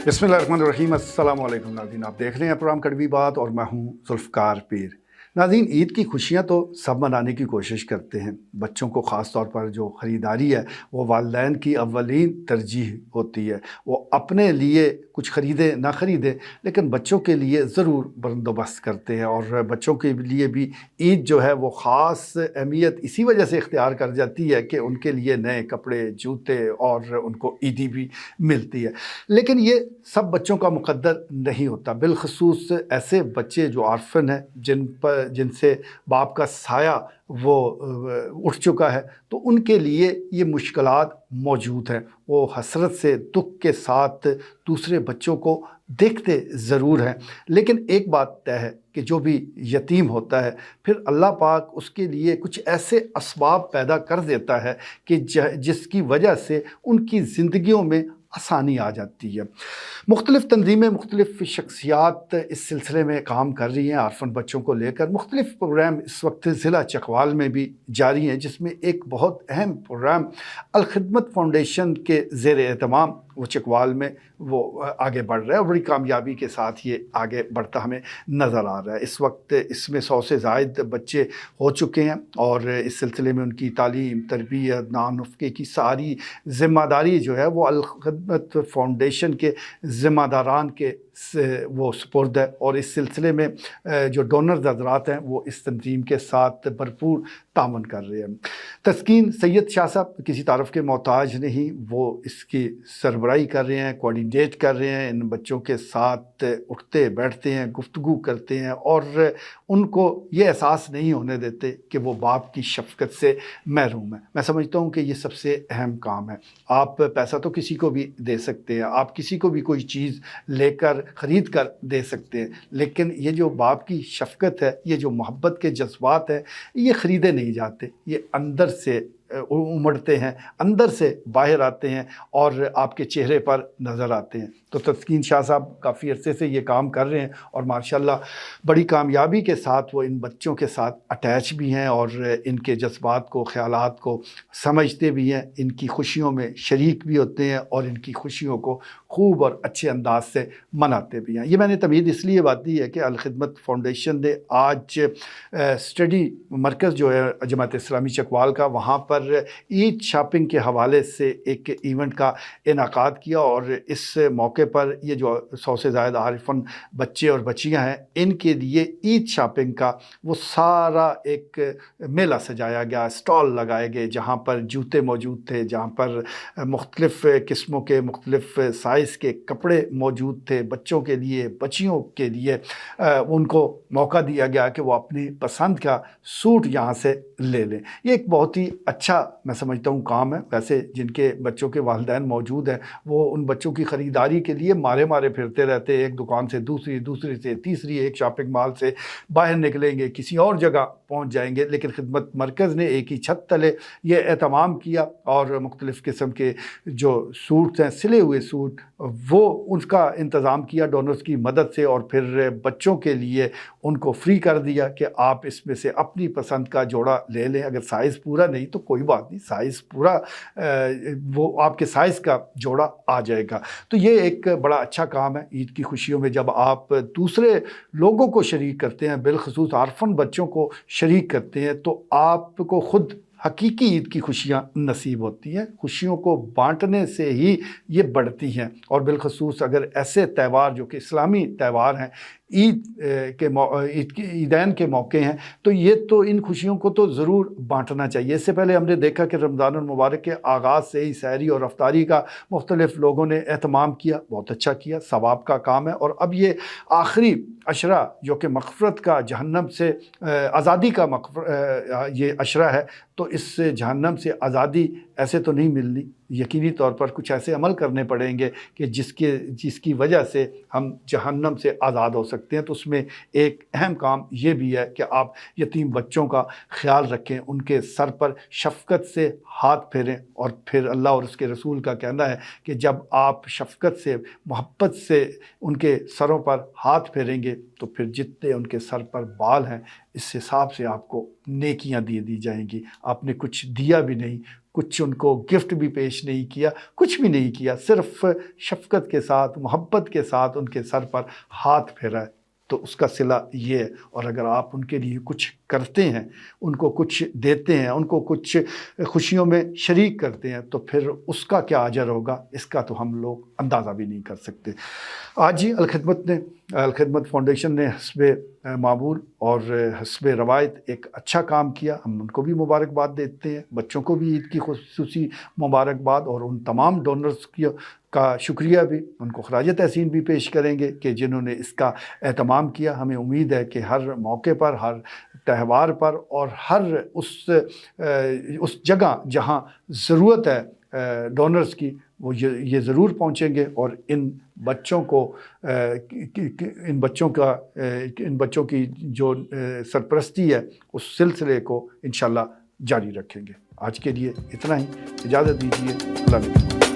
बिस्मिल्लाहिर्रहमानिर्रहीम। अस्सलाम वालेकुम नाज़रीन, आप देख रहे हैं प्रोग्राम कड़वी बात और मैं हूं जुल्फ़कार पीर। नाज़रीन, ईद की खुशियां तो सब मनाने की कोशिश करते हैं। बच्चों को ख़ास तौर पर जो ख़रीदारी है वो वालिदैन की अव्वलीन तरजीह होती है। वो अपने लिए कुछ ख़रीदें ना ख़रीदें, लेकिन बच्चों के लिए ज़रूर बंदोबस्त करते हैं। और बच्चों के लिए भी ईद जो है वो ख़ास अहमियत इसी वजह से इख्तियार कर जाती है कि उनके लिए नए कपड़े, जूते और उनको ईदी भी मिलती है। लेकिन ये सब बच्चों का मुक़द्दर नहीं होता, बिलख़ुसूस ऐसे बच्चे जो ऑर्फ़न हैं, जिनसे बाप का साया वो उठ चुका है, तो उनके लिए ये मुश्किलात मौजूद हैं। वो हसरत से, दुख के साथ दूसरे बच्चों को देखते ज़रूर हैं, लेकिन एक बात तय है कि जो भी यतीम होता है, फिर अल्लाह पाक उसके लिए कुछ ऐसे असबाब पैदा कर देता है कि जिसकी वजह से उनकी ज़िंदगियों में आसानी आ जाती है। मुख्तलिफ़ तंजीमें, मुख्तलिफ़ शख्सियात इस सिलसिले में काम कर रही हैं ऑर्फ़न बच्चों को लेकर। मुख्तलिफ़ प्रोग्राम इस वक्त ज़िला चकवाल में भी जारी हैं, जिसमें एक बहुत अहम प्रोग्राम अल खिदमत फाउंडेशन के ज़ेर एहतमाम वो चकवाल में वो आगे बढ़ रहा है और बड़ी कामयाबी के साथ ये आगे बढ़ता हमें नज़र आ रहा है। इस वक्त इसमें 100 से ज़ायद बच्चे हो चुके हैं और इस सिलसिले में उनकी तालीम, तरबियत, नानुफ़्के की सारी ज़िम्मेदारी जो है वो अल खिदमत फाउंडेशन के ज़िम्मेदारान के वो सुपुर्द है। और इस सिलसिले में जो डोनर्स हज़रात हैं वो इस तंजीम के साथ भरपूर तावन कर रहे हैं। तस्कीन सैयद शाह साहब किसी तारफ़ के मोहताज नहीं, वो इसकी सरबराही कर रहे हैं, कोऑर्डिनेट कर रहे हैं, इन बच्चों के साथ उठते बैठते हैं, गुफ्तगू करते हैं और उनको ये एहसास नहीं होने देते कि वो बाप की शफ़क़त से महरूम है। मैं समझता हूँ कि ये सबसे अहम काम है। आप पैसा तो किसी को भी दे सकते हैं, आप किसी को भी कोई चीज़ लेकर ख़रीद कर दे सकते हैं, लेकिन ये जो बाप की शफ़क़त है, ये जो मोहब्बत के जज्बात हैं, ये ख़रीदे नहीं जाते। ये अंदर से उमड़ते हैं, अंदर से बाहर आते हैं और आपके चेहरे पर नज़र आते हैं। तो तस्कीन शाह साहब काफ़ी अरसे से ये काम कर रहे हैं और माशाल्लाह बड़ी कामयाबी के साथ वो इन बच्चों के साथ अटैच भी हैं और इनके जज्बात को, ख़यालात को समझते भी हैं, इनकी खुशियों में शरीक भी होते हैं और इनकी खुशियों को खूब और अच्छे अंदाज से मनाते भी हैं। ये मैंने तमीद इसलिए बात दी है कि अल खिदमत फाउंडेशन ने आज स्टडी मरकज़ जो है जमात इस्लामी चकवाल का, वहाँ पर ईद शॉपिंग के हवाले से एक इवेंट का इनाकाद किया और इस मौके पर ये जो 100 से ज़्यादा आरिफन बच्चे और बच्चियां हैं, इनके लिए ईद शॉपिंग का वो सारा एक मेला सजाया गया, स्टॉल लगाए गए, जहाँ पर जूते मौजूद थे, जहाँ पर मुख्तलिफ़ किस्मों के मुख्तलिफ़ साइज़ के कपड़े मौजूद थे बच्चों के लिए, बच्चियों के लिए। उनको मौका दिया गया कि वो अपनी पसंद का सूट यहाँ से ले लें। ये एक बहुत ही अच्छा मैं समझता हूँ काम है। वैसे जिनके बच्चों के वालिदैन मौजूद हैं, वो उन बच्चों की ख़रीदारी के लिए मारे मारे फिरते रहते हैं, एक दुकान से दूसरी, दूसरी से तीसरी, एक शॉपिंग मॉल से बाहर निकलेंगे, किसी और जगह पहुँच जाएंगे। लेकिन खिदमत मरकज़ ने एक ही छत तले ये एहतमाम किया और मुख्तलिफ़ किस्म के जो सूट्स हैं, सिले हुए सूट, वो उसका इंतज़ाम किया डोनर्स की मदद से और फिर बच्चों के लिए उनको फ्री कर दिया कि आप इसमें से अपनी पसंद का जोड़ा ले लें। अगर साइज़ पूरा नहीं तो कोई बात नहीं, साइज़ पूरा वो आपके साइज़ का जोड़ा आ जाएगा। तो ये एक बड़ा अच्छा काम है। ईद की खुशियों में जब आप दूसरे लोगों को शरीक करते हैं, बिलख़ुसूस ऑर्फ़न बच्चों को शरीक करते हैं, तो आपको ख़ुद हकीकी ईद की खुशियाँ नसीब होती हैं। खुशियों को बांटने से ही ये बढ़ती हैं और बिलख़ुसूस अगर ऐसे त्यौहार जो कि इस्लामी त्यौहार हैं, ईद के ईदैन के मौके हैं, तो ये तो इन खुशियों को तो ज़रूर बांटना चाहिए। इससे पहले हमने देखा कि रमज़ानुल मुबारक के आगाज़ से ही सहरी और अफ्तारी का मुख्तलिफ़ लोगों ने एहतमाम किया, बहुत अच्छा किया, सवाब का काम है। और अब ये आखिरी अशरा जो कि मग़फ़िरत का, जहन्नम से आज़ादी का ये अशरा है, तो इस जहन्नम से आज़ादी ऐसे तो नहीं मिलनी, यकीनी तौर पर कुछ ऐसे अमल करने पड़ेंगे कि जिसकी वजह से हम जहन्नम से आज़ाद हो सकते हैं। तो उसमें एक अहम काम ये भी है कि आप यतीम बच्चों का ख़्याल रखें, उनके सर पर शफ़क़त से हाथ फेरें। और फिर अल्लाह और उसके रसूल का कहना है कि जब आप शफ़क़त से, मोहब्बत से उनके सरों पर हाथ फेरेंगे तो फिर जितने उनके सर पर बाल हैं, इस हिसाब से आपको नेकियां दी जाएंगी। आपने कुछ दिया भी नहीं, کچھ ان کو گفٹ بھی پیش نہیں کیا، کچھ بھی نہیں کیا، صرف شفقت کے ساتھ، محبت کے ساتھ ان کے سر پر ہاتھ پھیرا ہے، تو اس کا صلہ یہ ہے۔ اور اگر آپ ان کے لیے کچھ کرتے ہیں، ان کو کچھ دیتے ہیں، ان کو کچھ خوشیوں میں شریک کرتے ہیں، تو پھر اس کا کیا اجر ہوگا، اس کا تو ہم لوگ اندازہ بھی نہیں کر سکتے۔ آج ہی الخدمت فاؤنڈیشن نے حسب معمول اور حسب روایت ایک اچھا کام کیا، ہم ان کو بھی مبارکباد دیتے ہیں، بچوں کو بھی عید کی خصوصی مبارکباد، اور ان تمام ڈونرز کا شکریہ بھی، ان کو خراج تحسین بھی پیش کریں گے کہ جنہوں نے اس کا اہتمام کیا۔ ہمیں امید ہے کہ ہر موقع پر، ہر تہوار پر، اور ہر اس جگہ جہاں ضرورت ہے ڈونرز کی، وہ یہ ضرور پہنچیں گے، اور ان بچوں کی جو سرپرستی ہے اس سلسلے کو انشاءاللہ جاری رکھیں گے۔ آج کے لیے اتنا ہی، اجازت دیجیے، اللہ حافظ۔